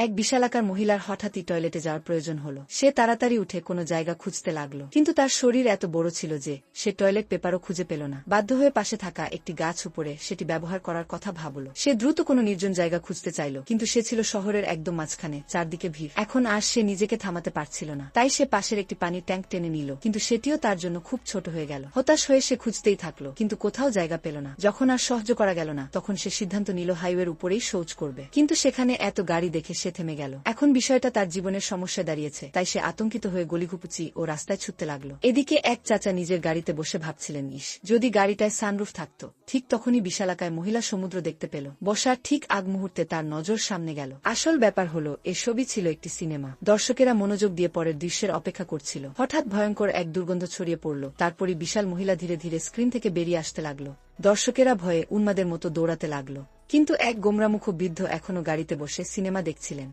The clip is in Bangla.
এক বিশালাকার মহিলার হঠাৎই টয়লেটে যাওয়ার প্রয়োজন হলো। সে তাড়াতাড়ি উঠে কোনো জায়গা খুঁজতে লাগলো, কিন্তু তার শরীর এত বড় ছিল যে সে টয়লেট পেপারও খুঁজে পেল না। বাধ্য হয়ে পাশে থাকা একটি গাছ উপরে সেটি ব্যবহার করার কথা ভাবল। সে দ্রুত কোনো নির্জন জায়গা খুঁজতে চাইল, কিন্তু সে ছিল শহরের একদম মাঝখানে, চারদিকে ভিড়। এখন আর সে নিজেকে থামাতে পারছিল না, তাই সে পাশের একটি পানির ট্যাঙ্ক টেনে নিল, কিন্তু সেটিও তার জন্য খুব ছোট হয়ে গেল। হতাশ হয়ে সে খুঁজতেই থাকলো, কিন্তু কোথাও জায়গা পেল না। যখন আর সহ্য করা গেল না, তখন সে সিদ্ধান্ত নিল হাইওয়ের উপরেই শৌচ করবে। কিন্তু সেখানে এত গাড়ি দেখে সে থেমে গেল। এখন বিষয়টা তার জীবনের সমস্যা দাঁড়িয়েছে, তাই সে আতঙ্কিত হয়ে গলিঘুপুচি ও রাস্তায় ছুটতে লাগলো। এদিকে এক চাচা নিজের গাড়িতে বসে ভাবছিলেন, ইস, যদি গাড়িটায় সানরুফ থাকতো। ঠিক তখনই বিশালাকায় মহিলা সমুদ্র দেখতে পেল। বসার ঠিক আগ মুহূর্তে তার নজর সামনে গেল। আসল ব্যাপার হলো, এসবই ছিল একটি সিনেমা। দর্শকেরা মনোযোগ দিয়ে পরের দৃশ্যের অপেক্ষা করছিল। হঠাৎ ভয়ঙ্কর এক দুর্গন্ধ ছড়িয়ে পড়ল, তারপরই বিশাল মহিলা ধীরে ধীরে স্ক্রিন থেকে বেরিয়ে আসতে লাগলো। দর্শকেরা ভয়ে উন্মাদের মতো দৌড়াতে লাগলো, কিন্তু এক গোমরামুখ বৃদ্ধ এখনো গাড়িতে বসে সিনেমা দেখছিলেন।